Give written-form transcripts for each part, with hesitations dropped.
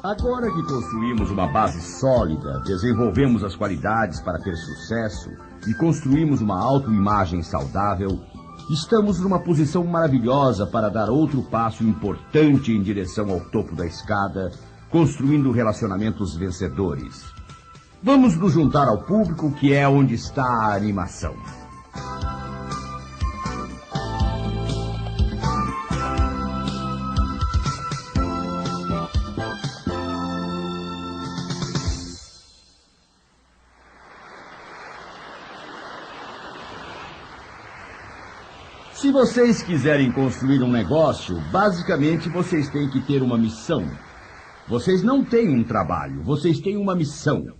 Agora que construímos uma base sólida, desenvolvemos as qualidades para ter sucesso e construímos uma autoimagem saudável, estamos numa posição maravilhosa para dar outro passo importante em direção ao topo da escada, construindo relacionamentos vencedores. Vamos nos juntar ao público, que é onde está a animação. Se vocês quiserem construir um negócio, basicamente vocês têm que ter uma missão. Vocês não têm um trabalho, vocês têm uma missão.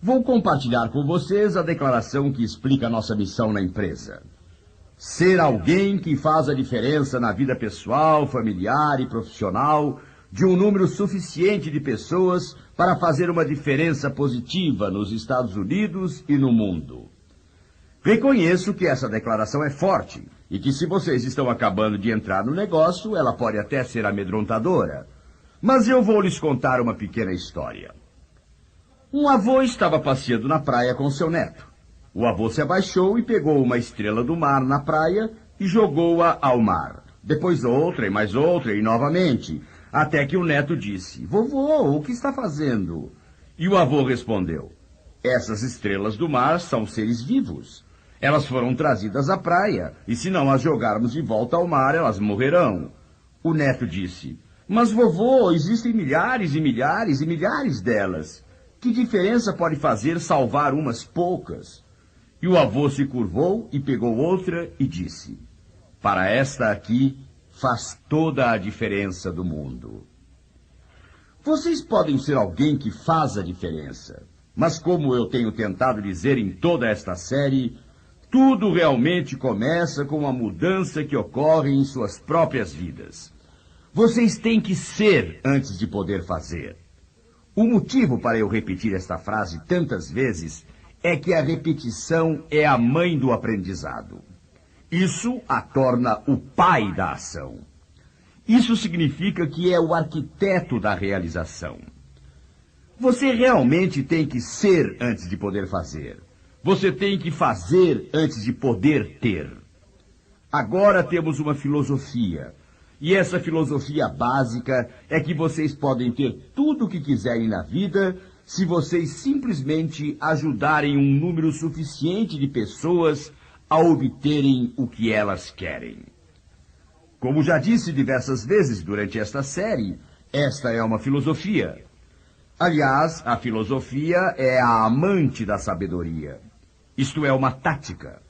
Vou compartilhar com vocês a declaração que explica a nossa missão na empresa. Ser alguém que faz a diferença na vida pessoal, familiar e profissional de um número suficiente de pessoas para fazer uma diferença positiva nos Estados Unidos e no mundo. Reconheço que essa declaração é forte e que, se vocês estão acabando de entrar no negócio, ela pode até ser amedrontadora. Mas eu vou lhes contar uma pequena história. Um avô estava passeando na praia com seu neto. O avô se abaixou e pegou uma estrela do mar na praia e jogou-a ao mar. Depois outra e novamente, até que o neto disse: "Vovô, o que está fazendo?" E o avô respondeu: "Essas estrelas do mar são seres vivos. Elas foram trazidas à praia, e se não as jogarmos de volta ao mar, elas morrerão." O neto disse: "Mas, vovô, existem milhares e milhares e milhares delas. Que diferença pode fazer salvar umas poucas?" E o avô se curvou e pegou outra e disse: "Para esta aqui, faz toda a diferença do mundo." Vocês podem ser alguém que faz a diferença, mas como eu tenho tentado dizer em toda esta série, tudo realmente começa com a mudança que ocorre em suas próprias vidas. Vocês têm que ser antes de poder fazer. O motivo para eu repetir esta frase tantas vezes é que a repetição é a mãe do aprendizado. Isso a torna o pai da ação. Isso significa que é o arquiteto da realização. Você realmente tem que ser antes de poder fazer. Você tem que fazer antes de poder ter. Agora temos uma filosofia. E essa filosofia básica é que vocês podem ter tudo o que quiserem na vida se vocês simplesmente ajudarem um número suficiente de pessoas a obterem o que elas querem. Como já disse diversas vezes durante esta série, esta é uma filosofia. Aliás, a filosofia é a amante da sabedoria. Isto é uma tática.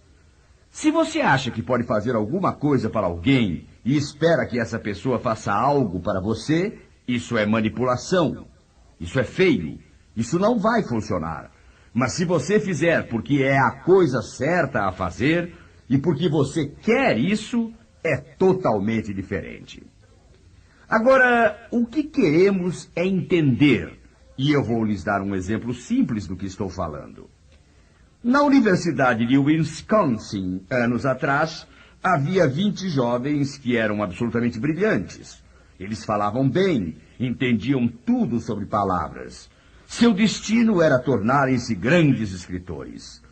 Se você acha que pode fazer alguma coisa para alguém e espera que essa pessoa faça algo para você, isso é manipulação. Isso é feio. Isso não vai funcionar. Mas se você fizer porque é a coisa certa a fazer e porque você quer isso, é totalmente diferente. Agora, o que queremos é entender. E eu vou lhes dar um exemplo simples do que estou falando. Na Universidade de Wisconsin, anos atrás, havia 20 jovens que eram absolutamente brilhantes. Eles falavam bem, entendiam tudo sobre palavras. Seu destino era tornarem-se grandes escritores.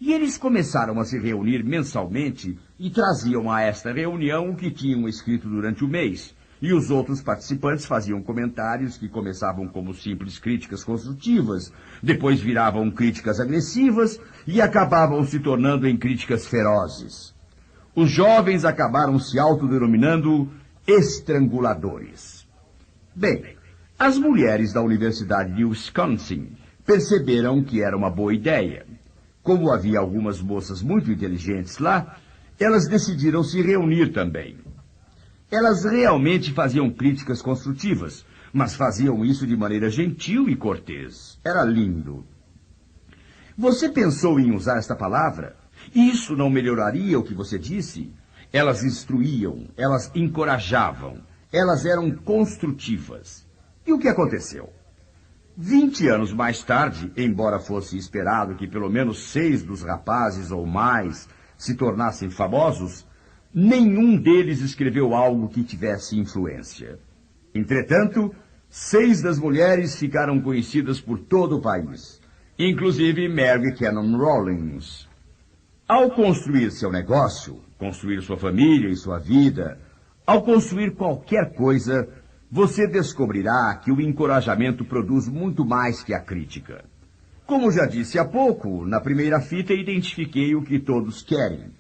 E eles começaram a se reunir mensalmente e traziam a esta reunião o que tinham escrito durante o mês. E os outros participantes faziam comentários que começavam como simples críticas construtivas, depois viravam críticas agressivas e acabavam se tornando em críticas ferozes. Os jovens acabaram se autodenominando estranguladores. Bem, as mulheres da Universidade de Wisconsin perceberam que era uma boa ideia. Como havia algumas moças muito inteligentes lá, elas decidiram se reunir também. Elas realmente faziam críticas construtivas, mas faziam isso de maneira gentil e cortês. Era lindo. Você pensou em usar esta palavra? Isso não melhoraria o que você disse? Elas instruíam, elas encorajavam, elas eram construtivas. E o que aconteceu? 20 anos mais tarde, embora fosse esperado que pelo menos 6 dos rapazes ou mais se tornassem famosos, nenhum deles escreveu algo que tivesse influência. Entretanto, 6 das mulheres ficaram conhecidas por todo o país, inclusive Mary Cannon Rawlings. Ao construir seu negócio, construir sua família e sua vida, ao construir qualquer coisa, você descobrirá que o encorajamento produz muito mais que a crítica. Como já disse há pouco, na primeira fita identifiquei o que todos querem.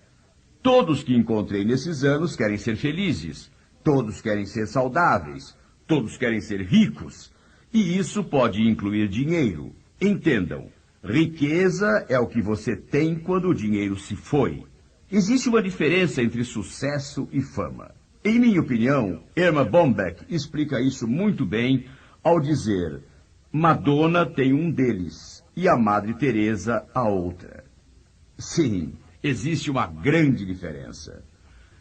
Todos que encontrei nesses anos querem ser felizes, todos querem ser saudáveis, todos querem ser ricos, e isso pode incluir dinheiro. Entendam, riqueza é o que você tem quando o dinheiro se foi. Existe uma diferença entre sucesso e fama. Em minha opinião, Erma Bombeck explica isso muito bem ao dizer: Madonna tem um deles e a Madre Teresa a outra. Sim, existe uma grande diferença.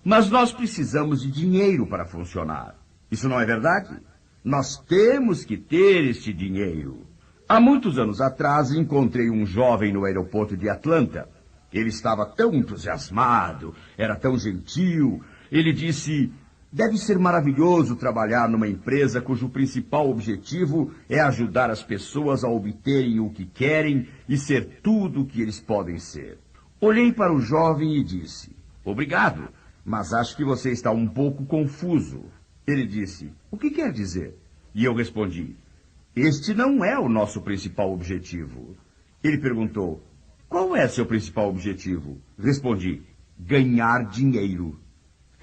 Mas nós precisamos de dinheiro para funcionar. Isso não é verdade? Nós temos que ter este dinheiro. Há muitos anos atrás, encontrei um jovem no aeroporto de Atlanta. Ele estava tão entusiasmado, era tão gentil. Ele disse: deve ser maravilhoso trabalhar numa empresa cujo principal objetivo é ajudar as pessoas a obterem o que querem e ser tudo o que eles podem ser. Olhei para o jovem e disse: obrigado, mas acho que você está um pouco confuso. Ele disse: o que quer dizer? E eu respondi: este não é o nosso principal objetivo. Ele perguntou: qual é seu principal objetivo? Respondi: ganhar dinheiro.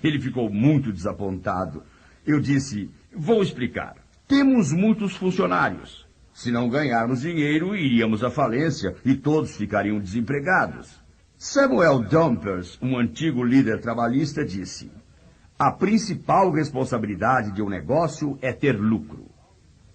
Ele ficou muito desapontado. Eu disse: vou explicar. Temos muitos funcionários. Se não ganharmos dinheiro, iríamos à falência e todos ficariam desempregados. Samuel Dumpers, um antigo líder trabalhista, disse: a principal responsabilidade de um negócio é ter lucro.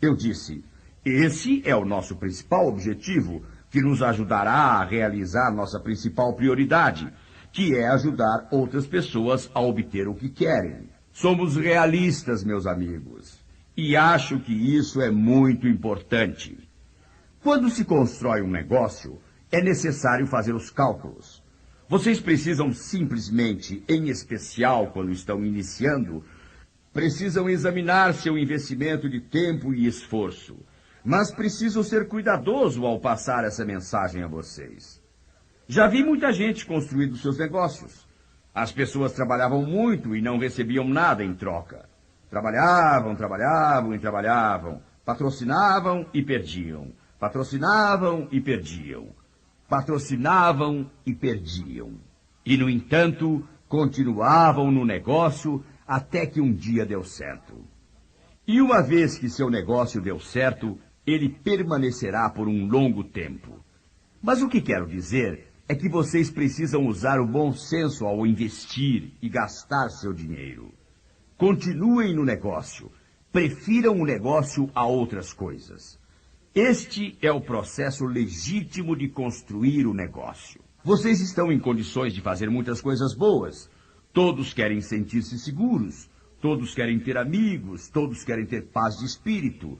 Eu disse: esse é o nosso principal objetivo, que nos ajudará a realizar nossa principal prioridade, que é ajudar outras pessoas a obter o que querem. Somos realistas, meus amigos, e acho que isso é muito importante. Quando se constrói um negócio, é necessário fazer os cálculos. Vocês precisam simplesmente, em especial quando estão iniciando, precisam examinar seu investimento de tempo e esforço. Mas preciso ser cuidadoso ao passar essa mensagem a vocês. Já vi muita gente construindo seus negócios. As pessoas trabalhavam muito e não recebiam nada em troca. Trabalhavam e trabalhavam. Patrocinavam e perdiam. Patrocinavam e perdiam. Patrocinavam e perdiam. E, no entanto, continuavam no negócio até que um dia deu certo. E uma vez que seu negócio deu certo, ele permanecerá por um longo tempo. Mas o que quero dizer é que vocês precisam usar o bom senso ao investir e gastar seu dinheiro. Continuem no negócio. Prefiram o negócio a outras coisas. Este é o processo legítimo de construir o negócio. Vocês estão em condições de fazer muitas coisas boas. Todos querem sentir-se seguros. Todos querem ter amigos. Todos querem ter paz de espírito.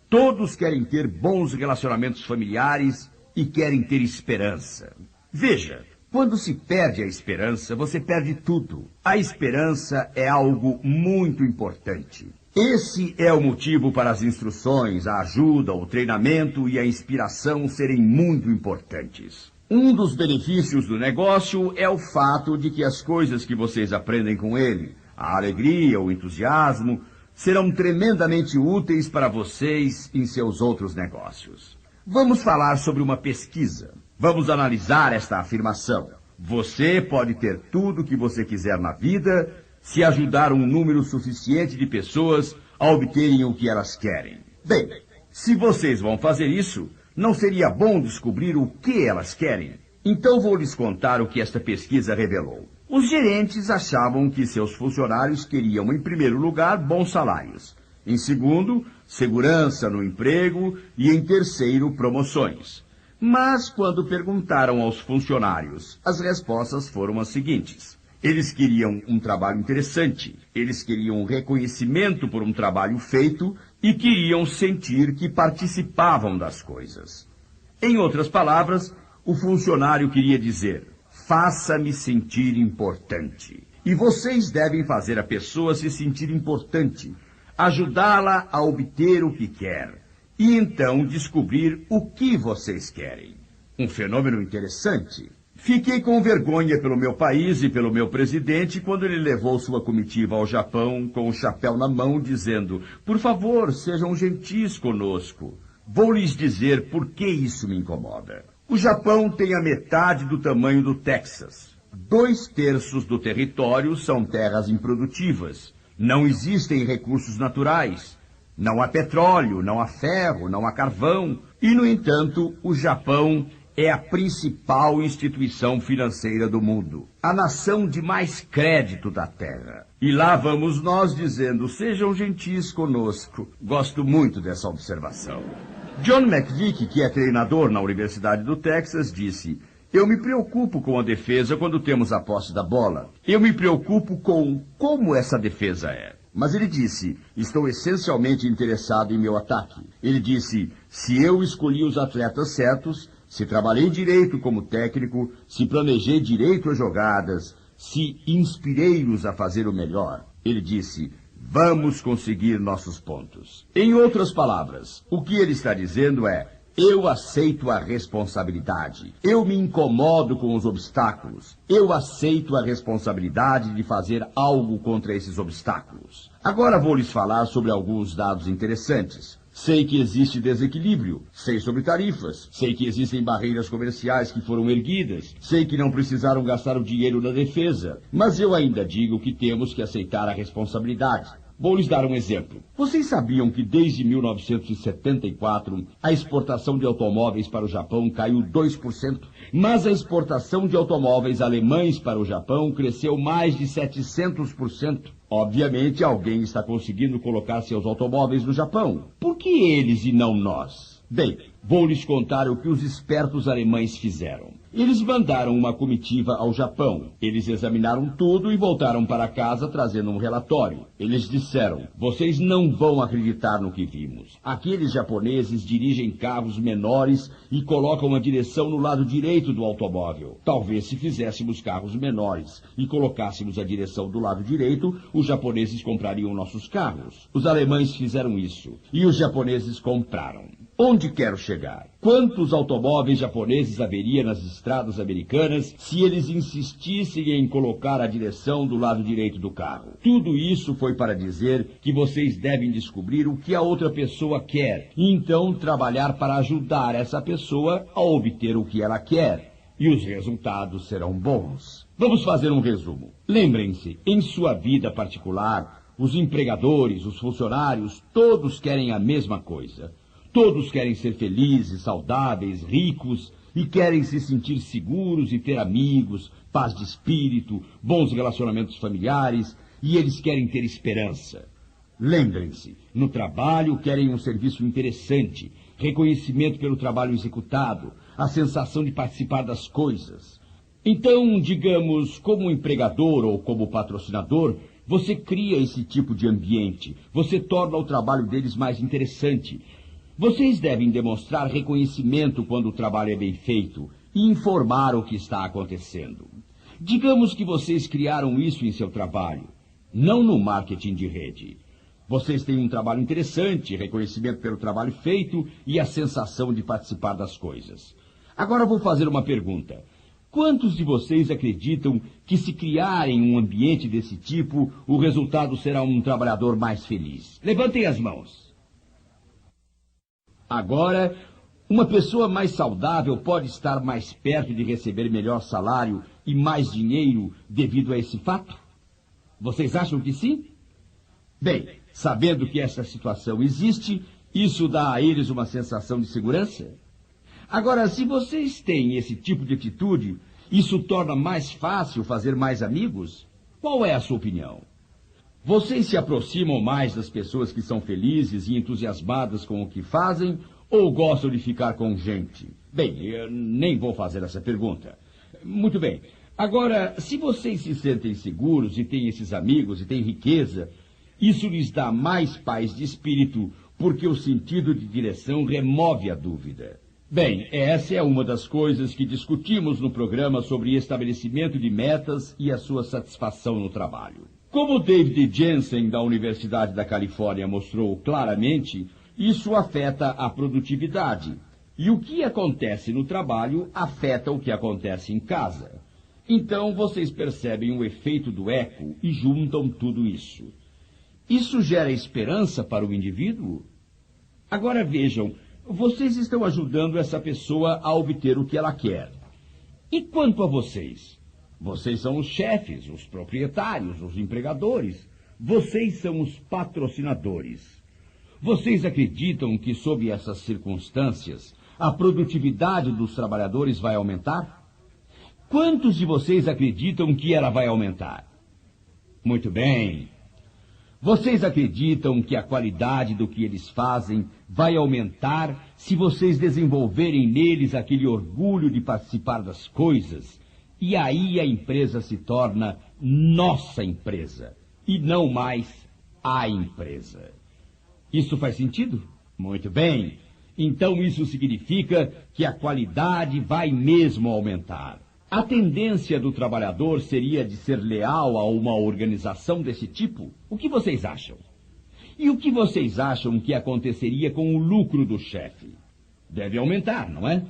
Todos querem ter bons relacionamentos familiares e querem ter esperança. Veja, quando se perde a esperança, você perde tudo. A esperança é algo muito importante. Esse é o motivo para as instruções, a ajuda, o treinamento e a inspiração serem muito importantes. Um dos benefícios do negócio é o fato de que as coisas que vocês aprendem com ele, a alegria, o entusiasmo, serão tremendamente úteis para vocês em seus outros negócios. Vamos falar sobre uma pesquisa. Vamos analisar esta afirmação. Você pode ter tudo o que você quiser na vida se ajudar um número suficiente de pessoas a obterem o que elas querem. Bem, se vocês vão fazer isso, não seria bom descobrir o que elas querem? Então vou lhes contar o que esta pesquisa revelou. Os gerentes achavam que seus funcionários queriam, em primeiro lugar, bons salários. Em segundo, segurança no emprego e, em terceiro, promoções. Mas, quando perguntaram aos funcionários, as respostas foram as seguintes. Eles queriam um trabalho interessante, eles queriam reconhecimento por um trabalho feito e queriam sentir que participavam das coisas. Em outras palavras, o funcionário queria dizer: faça-me sentir importante. E vocês devem fazer a pessoa se sentir importante. ajudá-la a obter o que quer e então descobrir o que vocês querem. Um fenômeno interessante. Fiquei com vergonha pelo meu país e pelo meu presidente quando ele levou sua comitiva ao Japão com o chapéu na mão, dizendo: por favor, sejam gentis conosco. Vou lhes dizer por que isso me incomoda. O Japão tem a metade do tamanho do Texas. 2/3 do território são terras improdutivas. Não existem recursos naturais. Não há petróleo, não há ferro, não há carvão. E, no entanto, o Japão é a principal instituição financeira do mundo. A nação de mais crédito da Terra. E lá vamos nós dizendo: sejam gentis conosco. Gosto muito dessa observação. John McVick, que é treinador na Universidade do Texas, disse: eu me preocupo com a defesa quando temos a posse da bola. Eu me preocupo com como essa defesa é. Mas ele disse: estou essencialmente interessado em meu ataque. Ele disse: se eu escolhi os atletas certos, se trabalhei direito como técnico, se planejei direito as jogadas, se inspirei-os a fazer o melhor. Ele disse: vamos conseguir nossos pontos. Em outras palavras, o que ele está dizendo é: eu aceito a responsabilidade. Eu me incomodo com os obstáculos. Eu aceito a responsabilidade de fazer algo contra esses obstáculos. Agora vou lhes falar sobre alguns dados interessantes. Sei que existe desequilíbrio. Sei sobre tarifas. Sei que existem barreiras comerciais que foram erguidas. Sei que não precisaram gastar o dinheiro na defesa. Mas eu ainda digo que temos que aceitar a responsabilidade. Vou lhes dar um exemplo. Vocês sabiam que desde 1974 a exportação de automóveis para o Japão caiu 2%? Mas a exportação de automóveis alemães para o Japão cresceu mais de 700%. Obviamente alguém está conseguindo colocar seus automóveis no Japão. Por que eles e não nós? Bem, vou lhes contar o que os espertos alemães fizeram. Eles mandaram uma comitiva ao Japão. Eles examinaram tudo e voltaram para casa trazendo um relatório. Eles disseram: vocês não vão acreditar no que vimos. Aqueles japoneses dirigem carros menores e colocam a direção no lado direito do automóvel. Talvez se fizéssemos carros menores e colocássemos a direção do lado direito, os japoneses comprariam nossos carros. Os alemães fizeram isso e os japoneses compraram. Onde quero chegar? Quantos automóveis japoneses haveria nas estradas americanas se eles insistissem em colocar a direção do lado direito do carro? Tudo isso foi para dizer que vocês devem descobrir o que a outra pessoa quer e então trabalhar para ajudar essa pessoa a obter o que ela quer. E os resultados serão bons. Vamos fazer um resumo. Lembrem-se, em sua vida particular, os empregadores, os funcionários, todos querem a mesma coisa. Todos querem ser felizes, saudáveis, ricos e querem se sentir seguros e ter amigos, paz de espírito, bons relacionamentos familiares e eles querem ter esperança. Lembrem-se, no trabalho querem um serviço interessante, reconhecimento pelo trabalho executado, a sensação de participar das coisas. Então, digamos, como empregador ou como patrocinador, você cria esse tipo de ambiente, você torna o trabalho deles mais interessante. Vocês devem demonstrar reconhecimento quando o trabalho é bem feito e informar o que está acontecendo. Digamos que vocês criaram isso em seu trabalho, não no marketing de rede. Vocês têm um trabalho interessante, reconhecimento pelo trabalho feito e a sensação de participar das coisas. Agora vou fazer uma pergunta. Quantos de vocês acreditam que se criarem um ambiente desse tipo, o resultado será um trabalhador mais feliz? Levantem as mãos. Agora, uma pessoa mais saudável pode estar mais perto de receber melhor salário e mais dinheiro devido a esse fato? Vocês acham que sim? Bem, sabendo que essa situação existe, isso dá a eles uma sensação de segurança? Agora, se vocês têm esse tipo de atitude, isso torna mais fácil fazer mais amigos? Qual é a sua opinião? Vocês se aproximam mais das pessoas que são felizes e entusiasmadas com o que fazem ou gostam de ficar com gente? Bem, eu nem vou fazer essa pergunta. Muito bem. Agora, se vocês se sentem seguros e têm esses amigos e têm riqueza, isso lhes dá mais paz de espírito porque o sentido de direção remove a dúvida. Bem, essa é uma das coisas que discutimos no programa sobre estabelecimento de metas e a sua satisfação no trabalho. Como David Jensen, da Universidade da Califórnia, mostrou claramente, isso afeta a produtividade. E o que acontece no trabalho afeta o que acontece em casa. Então, vocês percebem o efeito do eco e juntam tudo isso. Isso gera esperança para o indivíduo? Agora vejam, vocês estão ajudando essa pessoa a obter o que ela quer. E quanto a vocês? Vocês são os chefes, os proprietários, os empregadores. Vocês são os patrocinadores. Vocês acreditam que, sob essas circunstâncias, a produtividade dos trabalhadores vai aumentar? Quantos de vocês acreditam que ela vai aumentar? Muito bem. Vocês acreditam que a qualidade do que eles fazem vai aumentar se vocês desenvolverem neles aquele orgulho de participar das coisas? E aí a empresa se torna nossa empresa, e não mais a empresa. Isso faz sentido? Muito bem. Então isso significa que a qualidade vai mesmo aumentar. A tendência do trabalhador seria de ser leal a uma organização desse tipo? O que vocês acham? E o que vocês acham que aconteceria com o lucro do chefe? Deve aumentar, não é?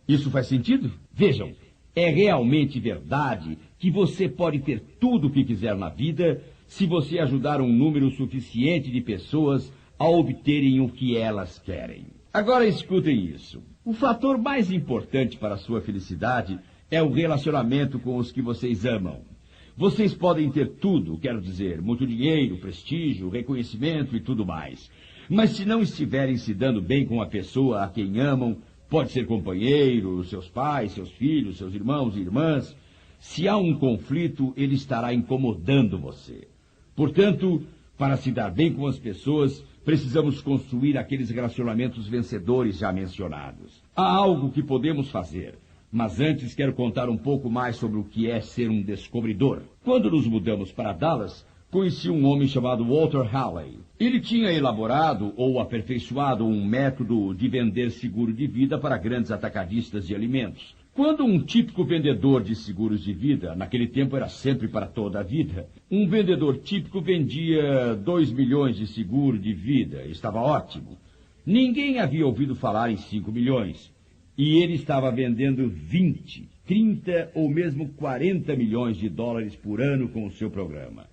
Isso faz sentido? Vejam, é realmente verdade que você pode ter tudo o que quiser na vida se você ajudar um número suficiente de pessoas a obterem o que elas querem. Agora escutem isso. O fator mais importante para a sua felicidade é o relacionamento com os que vocês amam. Vocês podem ter tudo, quero dizer, muito dinheiro, prestígio, reconhecimento e tudo mais. Mas se não estiverem se dando bem com a pessoa a quem amam, pode ser companheiro, seus pais, seus filhos, seus irmãos e irmãs, se há um conflito, ele estará incomodando você. Portanto, para se dar bem com as pessoas, precisamos construir aqueles relacionamentos vencedores já mencionados. Há algo que podemos fazer. Mas antes quero contar um pouco mais sobre o que é ser um descobridor. Quando nos mudamos para Dallas, conheci um homem chamado Walter Halley. Ele tinha elaborado ou aperfeiçoado um método de vender seguro de vida para grandes atacadistas de alimentos. Quando um típico vendedor de seguros de vida, naquele tempo era sempre para toda a vida, um vendedor típico vendia 2 milhões de seguro de vida, estava ótimo. Ninguém havia ouvido falar em 5 milhões. E ele estava vendendo 20, 30 ou mesmo 40 milhões de dólares por ano com o seu programa.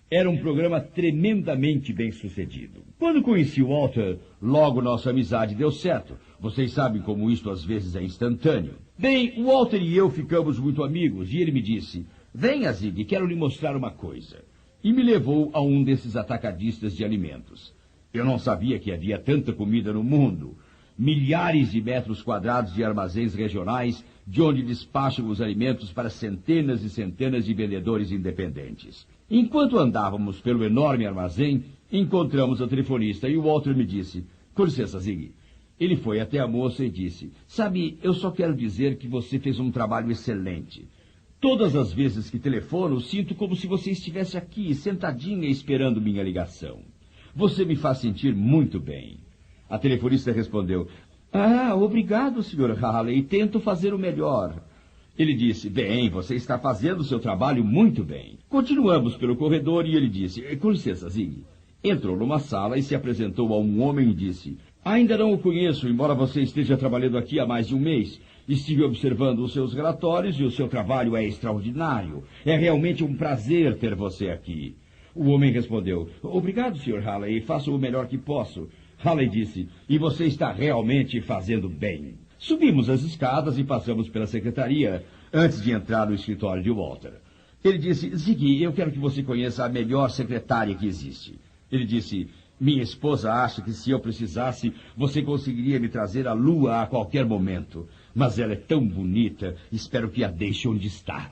Era um programa tremendamente bem sucedido. Quando conheci o Walter, logo nossa amizade deu certo. Vocês sabem como isso às vezes é instantâneo. Bem, o Walter e eu ficamos muito amigos e ele me disse: "Venha, Zig, quero lhe mostrar uma coisa." E me levou a um desses atacadistas de alimentos. Eu não sabia que havia tanta comida no mundo. Milhares de metros quadrados de armazéns regionais, de onde despacham os alimentos para centenas e centenas de vendedores independentes. Enquanto andávamos pelo enorme armazém, encontramos a telefonista e o Walter me disse: "Com licença, Zig." Ele foi até a moça e disse: "Sabe, eu só quero dizer que você fez um trabalho excelente. Todas as vezes que telefono, sinto como se você estivesse aqui, sentadinha, esperando minha ligação. Você me faz sentir muito bem." A telefonista respondeu: "Ah, obrigado, Sr. Halley, tento fazer o melhor." Ele disse: "Bem, você está fazendo o seu trabalho muito bem." Continuamos pelo corredor e ele disse: "Com licença, Zig." Entrou numa sala e se apresentou a um homem e disse: "Ainda não o conheço, embora você esteja trabalhando aqui há mais de um mês. Estive observando os seus relatórios e o seu trabalho é extraordinário. É realmente um prazer ter você aqui." O homem respondeu: "Obrigado, Sr. Halley, faço o melhor que posso." Halley disse: "E você está realmente fazendo bem." Subimos as escadas e passamos pela secretaria antes de entrar no escritório de Walter. Ele disse: "Zig, eu quero que você conheça a melhor secretária que existe." Ele disse: "Minha esposa acha que se eu precisasse, você conseguiria me trazer à lua a qualquer momento. Mas ela é tão bonita, espero que a deixe onde está."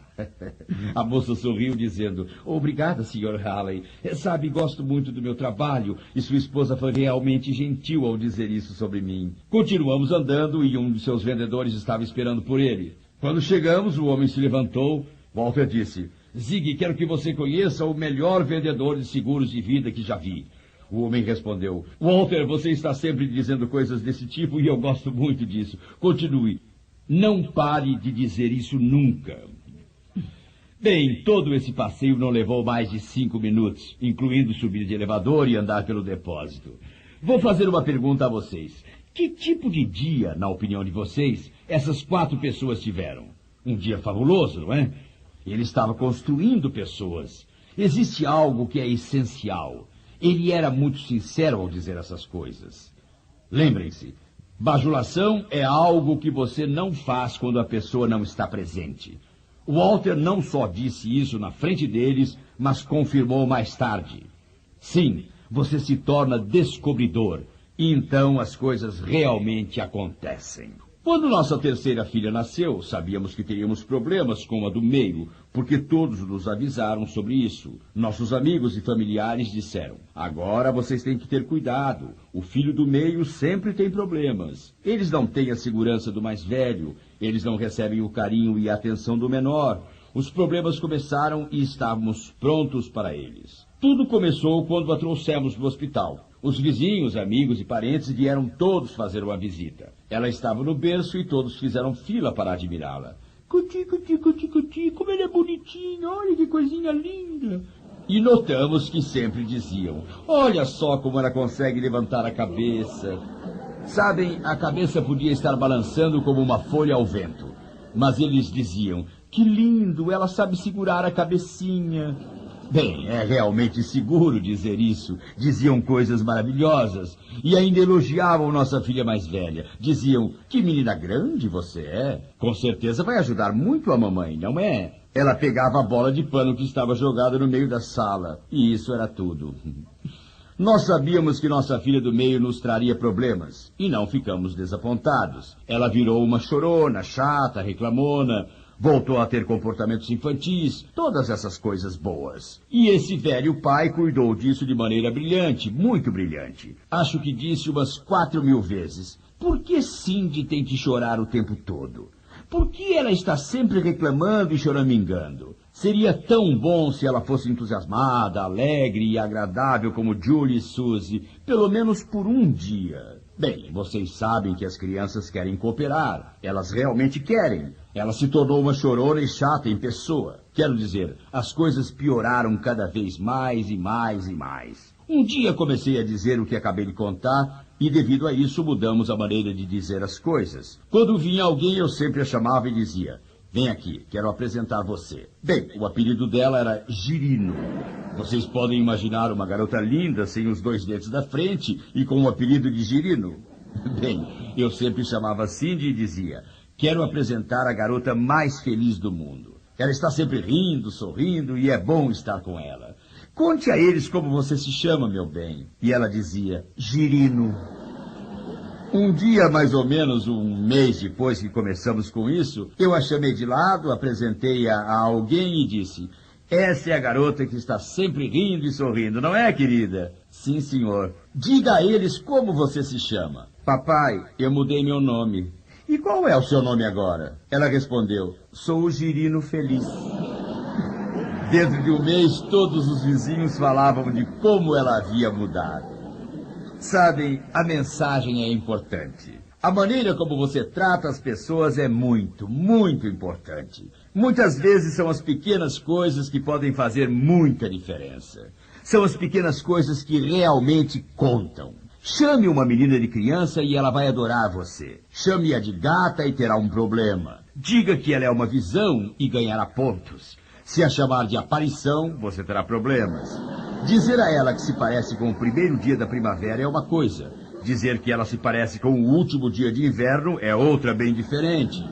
A moça sorriu dizendo: "Obrigada, Sr. Halley. Sabe, gosto muito do meu trabalho e sua esposa foi realmente gentil ao dizer isso sobre mim." Continuamos andando e um de seus vendedores estava esperando por ele. Quando chegamos, o homem se levantou. Walter disse: "Zig, quero que você conheça o melhor vendedor de seguros de vida que já vi." O homem respondeu: "Walter, você está sempre dizendo coisas desse tipo e eu gosto muito disso. Continue. Não pare de dizer isso nunca." Bem, todo esse passeio não levou mais de 5 minutos, incluindo subir de elevador e andar pelo depósito. Vou fazer uma pergunta a vocês. Que tipo de dia, na opinião de vocês, essas 4 pessoas tiveram? Um dia fabuloso, não é? Ele estava construindo pessoas. Existe algo que é essencial. Ele era muito sincero ao dizer essas coisas. Lembrem-se, bajulação é algo que você não faz quando a pessoa não está presente. Walter não só disse isso na frente deles, mas confirmou mais tarde. Sim, você se torna descobridor, e então as coisas realmente acontecem. Quando nossa terceira filha nasceu, sabíamos que teríamos problemas com a do meio, porque todos nos avisaram sobre isso. Nossos amigos e familiares disseram: agora vocês têm que ter cuidado. O filho do meio sempre tem problemas. Eles não têm a segurança do mais velho, eles não recebem o carinho e a atenção do menor. Os problemas começaram e estávamos prontos para eles. Tudo começou quando a trouxemos do hospital. Os vizinhos, amigos e parentes vieram todos fazer uma visita. Ela estava no berço e todos fizeram fila para admirá-la. Cuti, cuti, cuti, cuti, como ele é bonitinho, olha que coisinha linda. E notamos que sempre diziam: olha só como ela consegue levantar a cabeça. Sabem, a cabeça podia estar balançando como uma folha ao vento. Mas eles diziam: que lindo, ela sabe segurar a cabecinha. Bem, é realmente seguro dizer isso. Diziam coisas maravilhosas. E ainda elogiavam nossa filha mais velha. Diziam: que menina grande você é. Com certeza vai ajudar muito a mamãe, não é? Ela pegava a bola de pano que estava jogada no meio da sala. E isso era tudo. Nós sabíamos que nossa filha do meio nos traria problemas. E não ficamos desapontados. Ela virou uma chorona, chata, reclamona. Voltou a ter comportamentos infantis, todas essas coisas boas. E esse velho pai cuidou disso de maneira brilhante, muito brilhante. Acho que disse umas 4.000 vezes: por que Cindy tem que chorar o tempo todo? Por que ela está sempre reclamando e choramingando? Seria tão bom se ela fosse entusiasmada, alegre e agradável como Julie e Suzy, pelo menos por um dia. Bem, vocês sabem que as crianças querem cooperar. Elas realmente querem. Ela se tornou uma chorona e chata em pessoa. Quero dizer, as coisas pioraram cada vez mais e mais e mais. Um dia comecei a dizer o que acabei de contar e, devido a isso, mudamos a maneira de dizer as coisas. Quando vinha alguém, eu sempre a chamava e dizia: vem aqui, quero apresentar você. Bem, o apelido dela era Girino. Vocês podem imaginar uma garota linda sem os 2 dedos da frente e com o apelido de Girino? Bem, eu sempre chamava Cindy e dizia: quero apresentar a garota mais feliz do mundo. Ela está sempre rindo, sorrindo e é bom estar com ela. Conte a eles como você se chama, meu bem. E ela dizia: Girino. Um dia, mais ou menos um mês depois que começamos com isso, eu a chamei de lado, apresentei-a a alguém e disse: essa é a garota que está sempre rindo e sorrindo, não é, querida? Sim, senhor. Diga a eles como você se chama. Papai, eu mudei meu nome. E qual é o seu nome agora? Ela respondeu: sou o Girino Feliz. Dentro de um mês, todos os vizinhos falavam de como ela havia mudado. Sabem, a mensagem é importante. A maneira como você trata as pessoas é muito, muito importante. Muitas vezes são as pequenas coisas que podem fazer muita diferença. São as pequenas coisas que realmente contam. Chame uma menina de criança e ela vai adorar você. Chame-a de gata e terá um problema. Diga que ela é uma visão e ganhará pontos. Se a chamar de aparição, você terá problemas. Dizer a ela que se parece com o primeiro dia da primavera é uma coisa. Dizer que ela se parece com o último dia de inverno é outra bem diferente.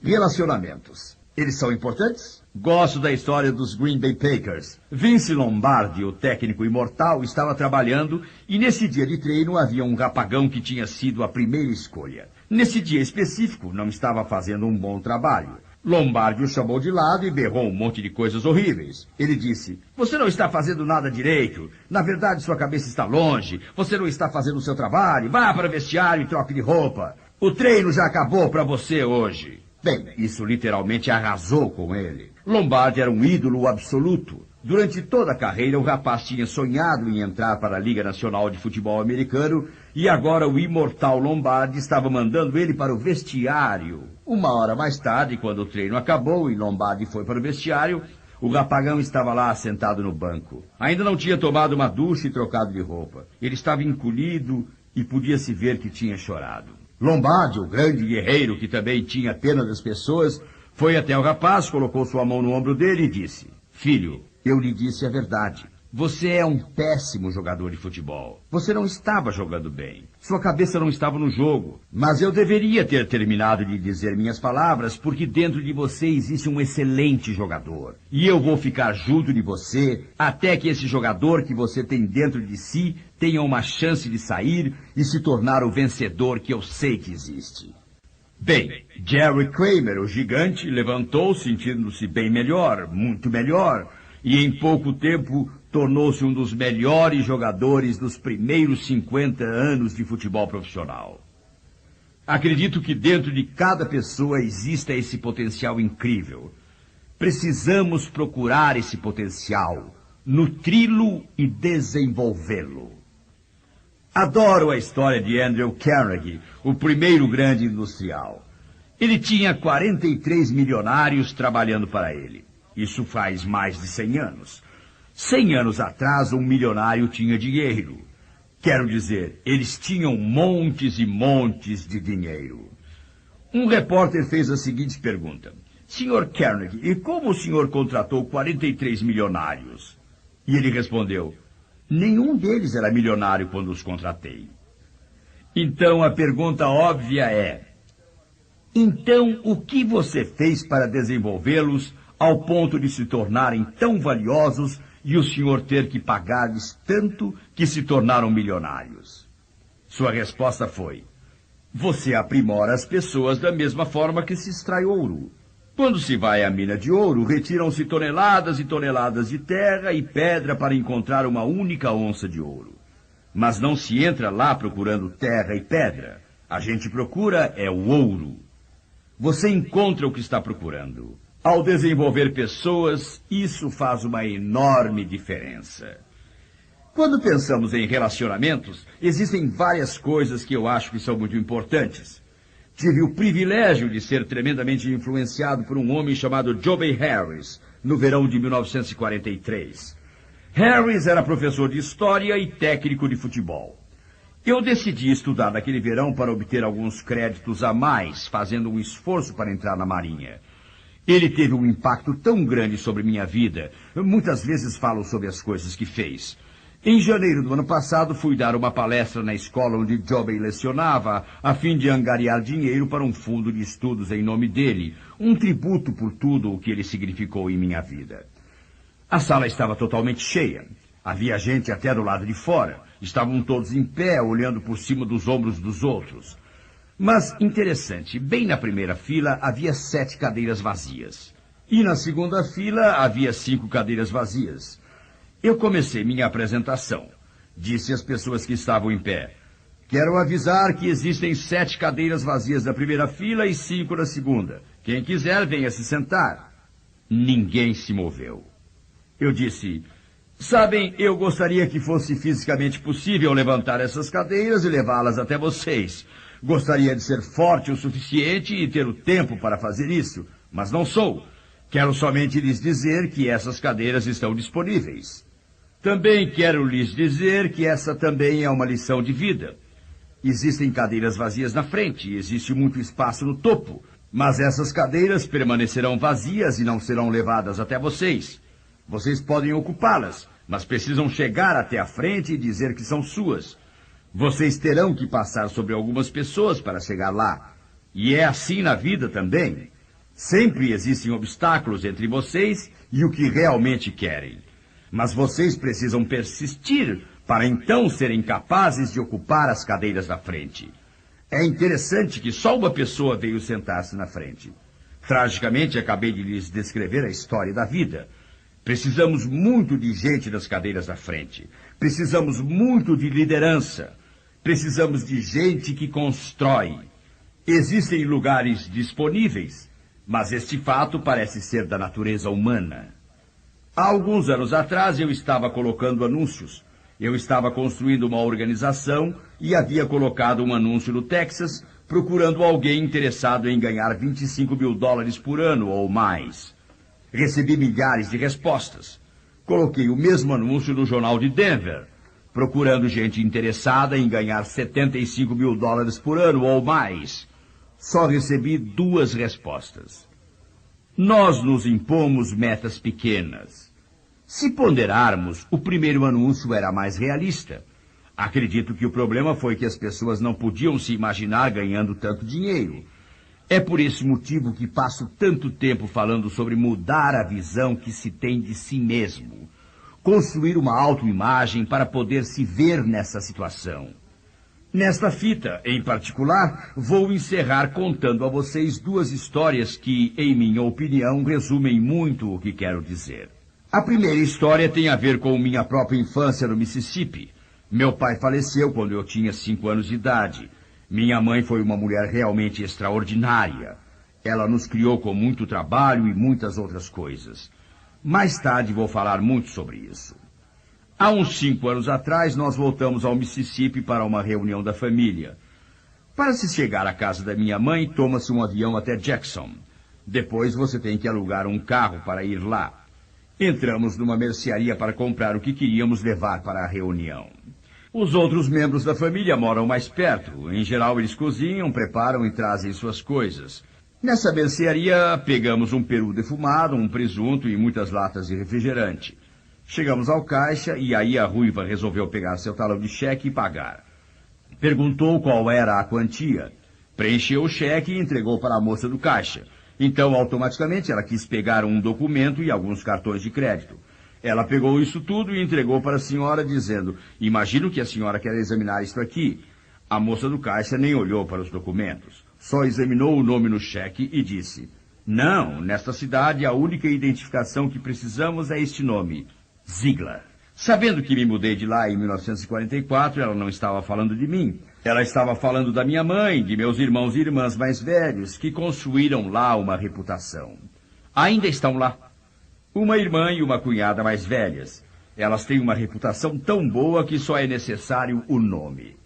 Relacionamentos. Eles são importantes? Gosto da história dos Green Bay Packers. Vince Lombardi, o técnico imortal, estava trabalhando e nesse dia de treino havia um rapagão que tinha sido a primeira escolha. Nesse dia específico, não estava fazendo um bom trabalho. Lombardi o chamou de lado e berrou um monte de coisas horríveis. Ele disse: você não está fazendo nada direito. Na verdade, sua cabeça está longe. Você não está fazendo o seu trabalho. Vá para o vestiário e troque de roupa. O treino já acabou para você hoje. Bem, isso literalmente arrasou com ele. Lombardi era um ídolo absoluto. Durante toda a carreira, o rapaz tinha sonhado em entrar para a Liga Nacional de Futebol Americano e agora o imortal Lombardi estava mandando ele para o vestiário. Uma hora mais tarde, quando o treino acabou e Lombardi foi para o vestiário, o rapagão estava lá sentado no banco. Ainda não tinha tomado uma ducha e trocado de roupa. Ele estava encolhido e podia-se ver que tinha chorado. Lombardi, o grande guerreiro que também tinha pena das pessoas, foi até o rapaz, colocou sua mão no ombro dele e disse: "Filho, eu lhe disse a verdade. Você é um péssimo jogador de futebol. Você não estava jogando bem. Sua cabeça não estava no jogo. Mas eu deveria ter terminado de dizer minhas palavras, porque dentro de você existe um excelente jogador. E eu vou ficar junto de você até que esse jogador que você tem dentro de si tenha uma chance de sair e se tornar o vencedor que eu sei que existe." Bem, Jerry Kramer, o gigante, levantou sentindo-se bem melhor, muito melhor, e em pouco tempo tornou-se um dos melhores jogadores dos primeiros 50 anos de futebol profissional. Acredito que dentro de cada pessoa exista esse potencial incrível. Precisamos procurar esse potencial, nutri-lo e desenvolvê-lo. Adoro a história de Andrew Carnegie, o primeiro grande industrial. Ele tinha 43 milionários trabalhando para ele. Isso faz mais de 100 anos. 100 anos atrás, um milionário tinha dinheiro. Quero dizer, eles tinham montes e montes de dinheiro. Um repórter fez a seguinte pergunta: "Sr. Carnegie, e como o senhor contratou 43 milionários?" E ele respondeu: "Nenhum deles era milionário quando os contratei." Então a pergunta óbvia é: então o que você fez para desenvolvê-los ao ponto de se tornarem tão valiosos e o senhor ter que pagar-lhes tanto que se tornaram milionários? Sua resposta foi: você aprimora as pessoas da mesma forma que se extrai ouro. Quando se vai à mina de ouro, retiram-se toneladas e toneladas de terra e pedra para encontrar uma única onça de ouro. Mas não se entra lá procurando terra e pedra. A gente procura é o ouro. Você encontra o que está procurando. Ao desenvolver pessoas, isso faz uma enorme diferença. Quando pensamos em relacionamentos, existem várias coisas que eu acho que são muito importantes. Tive o privilégio de ser tremendamente influenciado por um homem chamado Joby Harris, no verão de 1943. Harris era professor de história e técnico de futebol. Eu decidi estudar naquele verão para obter alguns créditos a mais, fazendo um esforço para entrar na Marinha. Ele teve um impacto tão grande sobre minha vida. Muitas vezes falo sobre as coisas que fez. Em janeiro do ano passado, fui dar uma palestra na escola onde Joby lecionava, a fim de angariar dinheiro para um fundo de estudos em nome dele, um tributo por tudo o que ele significou em minha vida. A sala estava totalmente cheia. Havia gente até do lado de fora. Estavam todos em pé, olhando por cima dos ombros dos outros. Mas, interessante, bem na primeira fila havia 7 cadeiras vazias. E na segunda fila havia 5 cadeiras vazias. Eu comecei minha apresentação. Disse às pessoas que estavam em pé: "Quero avisar que existem 7 cadeiras vazias na primeira fila e 5 na segunda. Quem quiser, venha se sentar." Ninguém se moveu. Eu disse: "Sabem, eu gostaria que fosse fisicamente possível levantar essas cadeiras e levá-las até vocês. Gostaria de ser forte o suficiente e ter o tempo para fazer isso, mas não sou. Quero somente lhes dizer que essas cadeiras estão disponíveis. Também quero lhes dizer que essa também é uma lição de vida. Existem cadeiras vazias na frente e existe muito espaço no topo, mas essas cadeiras permanecerão vazias e não serão levadas até vocês. Vocês podem ocupá-las, mas precisam chegar até a frente e dizer que são suas. Vocês terão que passar sobre algumas pessoas para chegar lá. E é assim na vida também. Sempre existem obstáculos entre vocês e o que realmente querem. Mas vocês precisam persistir para então serem capazes de ocupar as cadeiras da frente. É interessante que só uma pessoa veio sentar-se na frente. Tragicamente, acabei de lhes descrever a história da vida. Precisamos muito de gente nas cadeiras da frente. Precisamos muito de liderança. Precisamos de gente que constrói. Existem lugares disponíveis, mas este fato parece ser da natureza humana. Há alguns anos atrás eu estava colocando anúncios. Eu estava construindo uma organização e havia colocado um anúncio no Texas procurando alguém interessado em ganhar $25 mil por ano ou mais. Recebi milhares de respostas. Coloquei o mesmo anúncio no jornal de Denver, procurando gente interessada em ganhar $75 mil por ano ou mais. Só recebi 2 respostas. Nós nos impomos metas pequenas. Se ponderarmos, o primeiro anúncio era mais realista. Acredito que o problema foi que as pessoas não podiam se imaginar ganhando tanto dinheiro. É por esse motivo que passo tanto tempo falando sobre mudar a visão que se tem de si mesmo. Construir uma autoimagem para poder se ver nessa situação. Nesta fita, em particular, vou encerrar contando a vocês 2 histórias que, em minha opinião, resumem muito o que quero dizer. A primeira história tem a ver com minha própria infância no Mississippi. Meu pai faleceu quando eu tinha 5 anos de idade. Minha mãe foi uma mulher realmente extraordinária. Ela nos criou com muito trabalho e muitas outras coisas. Mais tarde vou falar muito sobre isso. Há uns 5 anos atrás, nós voltamos ao Mississippi para uma reunião da família. Para se chegar à casa da minha mãe, toma-se um avião até Jackson. Depois você tem que alugar um carro para ir lá. Entramos numa mercearia para comprar o que queríamos levar para a reunião. Os outros membros da família moram mais perto. Em geral, eles cozinham, preparam e trazem suas coisas. Nessa mercearia, pegamos um peru defumado, um presunto e muitas latas de refrigerante. Chegamos ao caixa e aí a ruiva resolveu pegar seu talão de cheque e pagar. Perguntou qual era a quantia. Preencheu o cheque e entregou para a moça do caixa. Então, automaticamente, ela quis pegar um documento e alguns cartões de crédito. Ela pegou isso tudo e entregou para a senhora, dizendo, imagino que a senhora quer examinar isso aqui. A moça do caixa nem olhou para os documentos. Só examinou o nome no cheque e disse, não, nesta cidade a única identificação que precisamos é este nome, Ziegler. Sabendo que me mudei de lá em 1944, ela não estava falando de mim. Ela estava falando da minha mãe, de meus irmãos e irmãs mais velhos, que construíram lá uma reputação. Ainda estão lá. Uma irmã e uma cunhada mais velhas. Elas têm uma reputação tão boa que só é necessário o nome.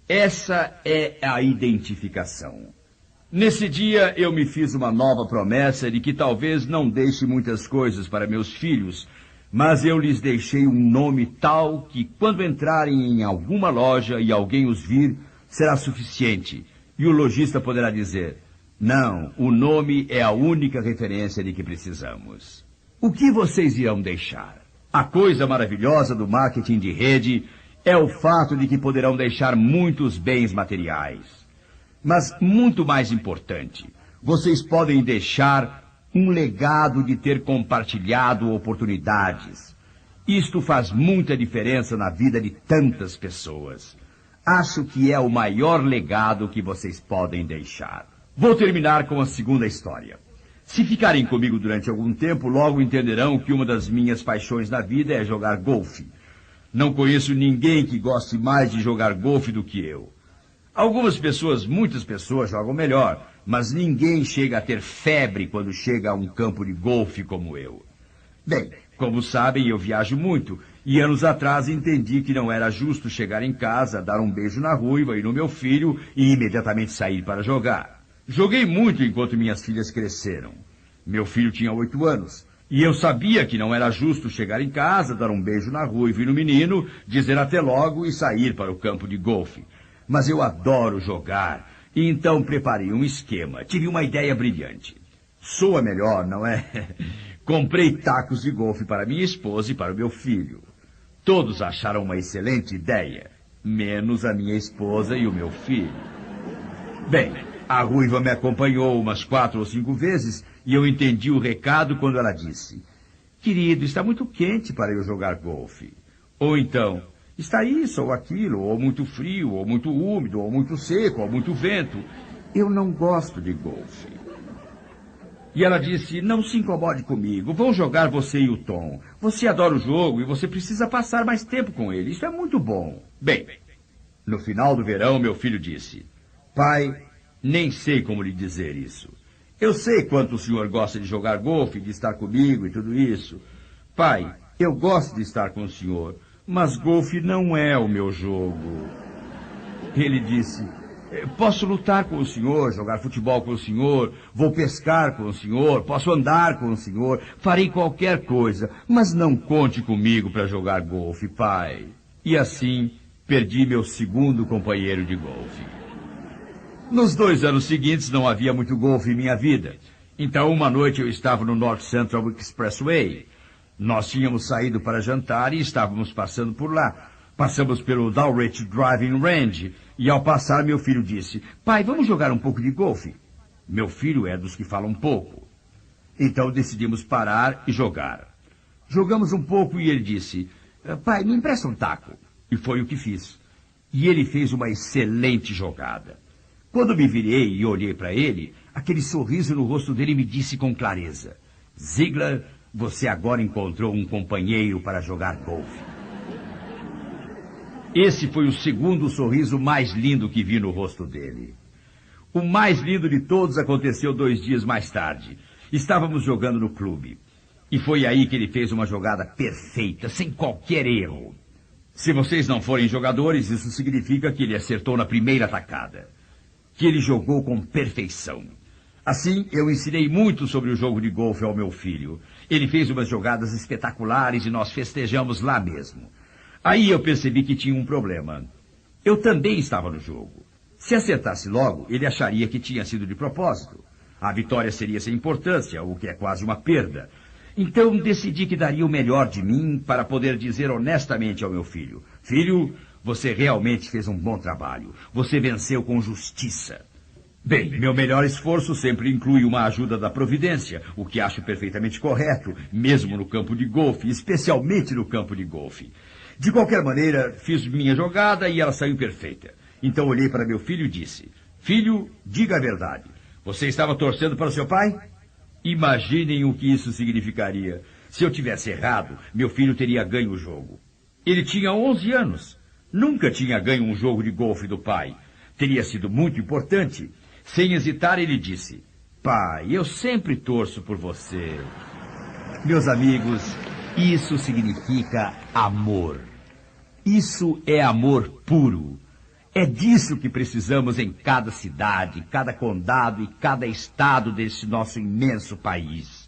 Essa é a identificação. Nesse dia, eu me fiz uma nova promessa de que talvez não deixe muitas coisas para meus filhos, mas eu lhes deixei um nome tal que, quando entrarem em alguma loja e alguém os vir, será suficiente. E o lojista poderá dizer, não, o nome é a única referência de que precisamos. O que vocês irão deixar? A coisa maravilhosa do marketing de rede é o fato de que poderão deixar muitos bens materiais. Mas, muito mais importante, vocês podem deixar um legado de ter compartilhado oportunidades. Isto faz muita diferença na vida de tantas pessoas. Acho que é o maior legado que vocês podem deixar. Vou terminar com a segunda história. Se ficarem comigo durante algum tempo, logo entenderão que uma das minhas paixões na vida é jogar golfe. Não conheço ninguém que goste mais de jogar golfe do que eu. Algumas pessoas, muitas pessoas jogam melhor, mas ninguém chega a ter febre quando chega a um campo de golfe como eu. Bem, como sabem, eu viajo muito, e anos atrás entendi que não era justo chegar em casa, dar um beijo na ruiva e no meu filho e imediatamente sair para jogar. Joguei muito enquanto minhas filhas cresceram. Meu filho tinha 8 anos, e eu sabia que não era justo chegar em casa, dar um beijo na ruiva e no menino, dizer até logo e sair para o campo de golfe. Mas eu adoro jogar, e então preparei um esquema. Tive uma ideia brilhante. Soa melhor, não é? Comprei tacos de golfe para minha esposa e para o meu filho. Todos acharam uma excelente ideia, menos a minha esposa e o meu filho. Bem, a ruiva me acompanhou umas 4 ou 5 vezes e eu entendi o recado quando ela disse, querido, está muito quente para eu jogar golfe. Ou então, está isso ou aquilo, ou muito frio, ou muito úmido, ou muito seco, ou muito vento. Eu não gosto de golfe. E ela disse, não se incomode comigo, vão jogar você e o Tom. Você adora o jogo e você precisa passar mais tempo com ele, isso é muito bom. Bem, no final do verão, meu filho disse, pai, nem sei como lhe dizer isso. Eu sei quanto o senhor gosta de jogar golfe, de estar comigo e tudo isso. Pai, eu gosto de estar com o senhor, mas golfe não é o meu jogo. Ele disse, posso lutar com o senhor, jogar futebol com o senhor, vou pescar com o senhor, posso andar com o senhor, farei qualquer coisa, mas não conte comigo para jogar golfe, pai. E assim, perdi meu segundo companheiro de golfe. Nos 2 anos seguintes não havia muito golfe em minha vida. Então, uma noite eu estava no North Central Expressway. Nós tínhamos saído para jantar e estávamos passando por lá. Passamos pelo Dulwich Driving Range e, ao passar, meu filho disse, pai, vamos jogar um pouco de golfe? Meu filho é dos que falam pouco. Então, decidimos parar e jogar. Jogamos um pouco e ele disse, pai, me empresta um taco. E foi o que fiz. E ele fez uma excelente jogada. Quando me virei e olhei para ele, aquele sorriso no rosto dele me disse com clareza, Ziegler, você agora encontrou um companheiro para jogar golfe. Esse foi o segundo sorriso mais lindo que vi no rosto dele. O mais lindo de todos aconteceu 2 dias mais tarde. Estávamos jogando no clube. E foi aí que ele fez uma jogada perfeita, sem qualquer erro. Se vocês não forem jogadores, isso significa que ele acertou na primeira atacada. Que ele jogou com perfeição. Assim, eu ensinei muito sobre o jogo de golfe ao meu filho. Ele fez umas jogadas espetaculares e nós festejamos lá mesmo. Aí eu percebi que tinha um problema. Eu também estava no jogo. Se acertasse logo, ele acharia que tinha sido de propósito. A vitória seria sem importância, o que é quase uma perda. Então decidi que daria o melhor de mim para poder dizer honestamente ao meu filho, filho, você realmente fez um bom trabalho. Você venceu com justiça. Bem, meu melhor esforço sempre inclui uma ajuda da providência, o que acho perfeitamente correto, mesmo no campo de golfe, especialmente no campo de golfe. De qualquer maneira, fiz minha jogada e ela saiu perfeita. Então olhei para meu filho e disse, filho, diga a verdade. Você estava torcendo para o seu pai? Imaginem o que isso significaria. Se eu tivesse errado, meu filho teria ganho o jogo. Ele tinha 11 anos. Nunca tinha ganho um jogo de golfe do pai. Teria sido muito importante. Sem hesitar, ele disse, pai, eu sempre torço por você. Meus amigos, isso significa amor. Isso é amor puro. É disso que precisamos em cada cidade, cada condado e cada estado desse nosso imenso país.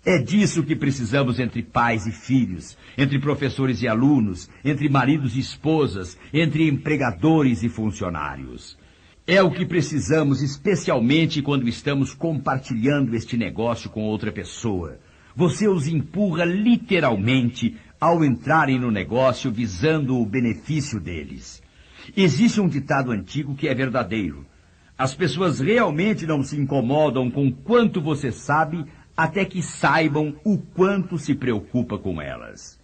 É disso que precisamos entre pais e filhos, entre professores e alunos, entre maridos e esposas, entre empregadores e funcionários. É o que precisamos especialmente quando estamos compartilhando este negócio com outra pessoa. Você os empurra literalmente ao entrarem no negócio visando o benefício deles. Existe um ditado antigo que é verdadeiro. As pessoas realmente não se incomodam com quanto você sabe até que saibam o quanto se preocupa com elas.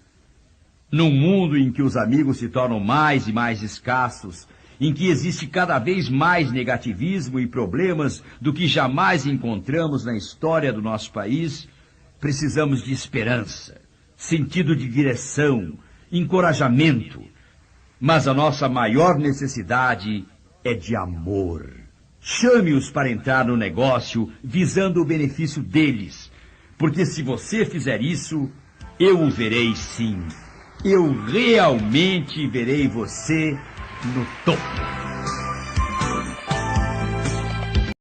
Num mundo em que os amigos se tornam mais e mais escassos, em que existe cada vez mais negativismo e problemas do que jamais encontramos na história do nosso país, precisamos de esperança, sentido de direção, encorajamento. Mas a nossa maior necessidade é de amor. Chame-os para entrar no negócio visando o benefício deles, porque se você fizer isso, eu o verei sim. Eu realmente verei você no topo.